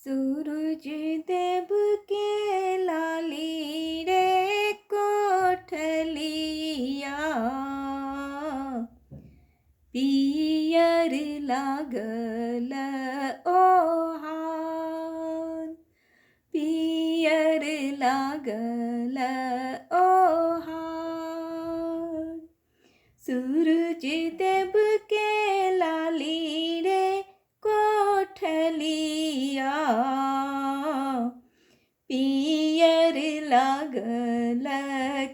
सूरज देव के लाली रे कोठलिया, पियर लागल ओहार, पियर लागल ओहार। सूरज देव के लाली रे कोठलिया, पियर लागल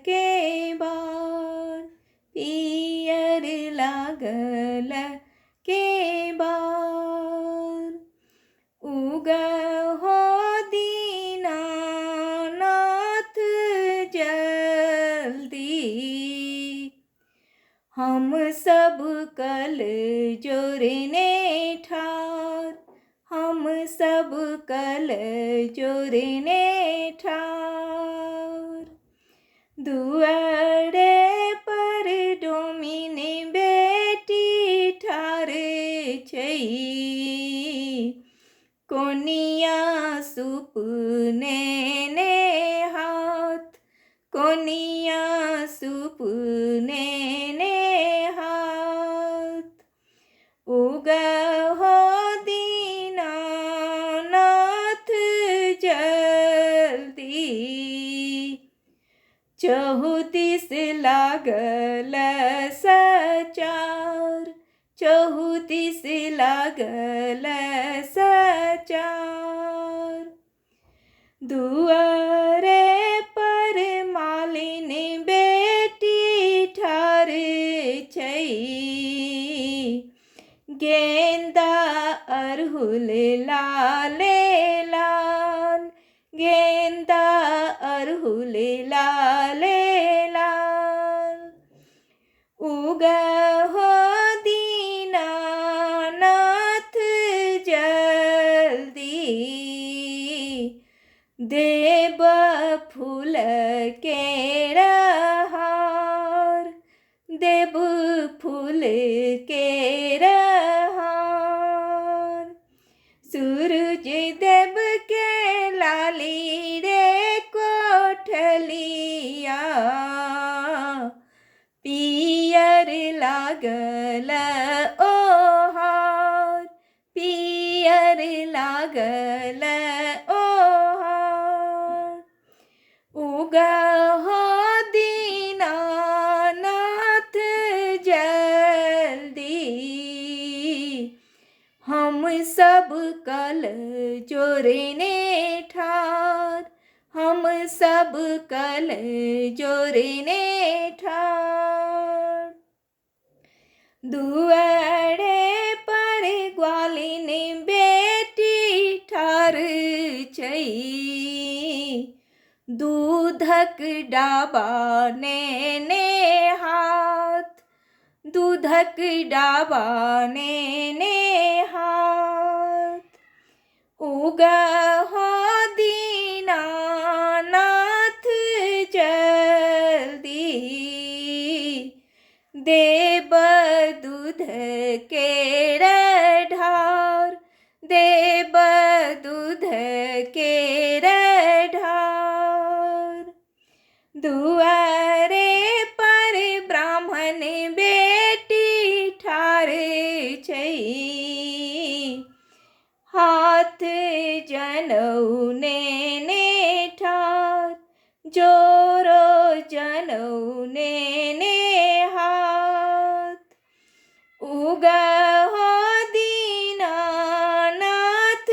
के बार, पियर लागल के बार। उगहो दीनानाथ जल्दी, हम सब कल जोरने ठार, हम सब कल जोरने ठार। दुआरे पर डोमिने बेटी ठार छई, कोनिया सुपने ने हाथ, कोनिया सुपने ने हाथ। उगहो दीनानाथ जल्दी, चहुतिस लागल सचार, चहुतिस लागल सचार। दुआरे पर मालिन बेटी ठार छई, गेंदा अरहुल लाले लाल, गेंदा अरहुल लाले लाल। उगहो दीनानाथ जल्दी, देव फूल के हार, देव फूल के हार। सूरज देव के लाली रे कोठलिया, पियर लागल ओहार, पियर लागल ओहार। उगहो दीनानाथ जल्दी, हम सब कल जोरने ठार, हम सब कल जोरने ठार। दुआरे पर ग्वालिन बेटी ठार छई, दूधक डाबा ने हाथ, दूधक डाबा ने हाथ। उगहो दीनानाथ जल्दी, देव दूध के ढार, देव दूध के ढार। दुआरे पर ब्राह्मण बेटी ठार छई, हाथ जनऊ ने ठार, जोरो जनऊ ने हाथ। उगहो दीनानाथ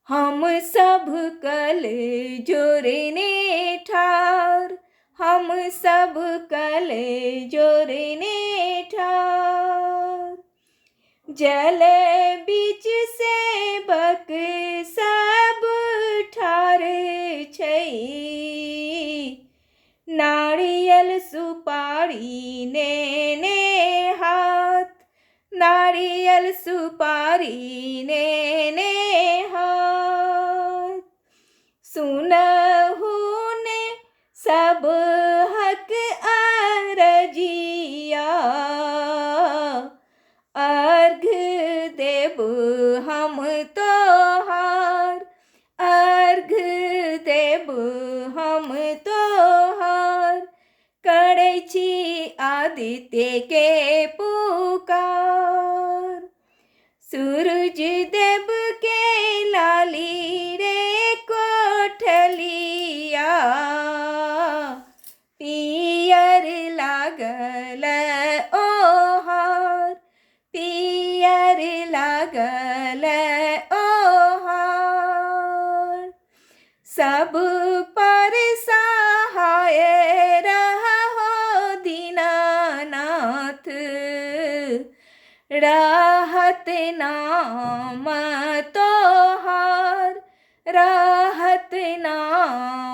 हम सब कल जोरने ठार, हम सब कल जोरने ठार। जल बीच सेवक सब ठार छई, नारियल सुपारी ने हाथ, नारियल सुपारी ने हाथ। सुनहु ने सब हक अरजिया, अर्घ देव हम तोहार, अर्घ देव हम तोहार। करै छी आदित्य के पुकार, सूरज देव के लाली रे कोठलिया, पियर लागल ओहार, पियर लागल ओहार। सब पर सहाय रहो दीनानाथ, राहत नाम तोहार, राहत नाम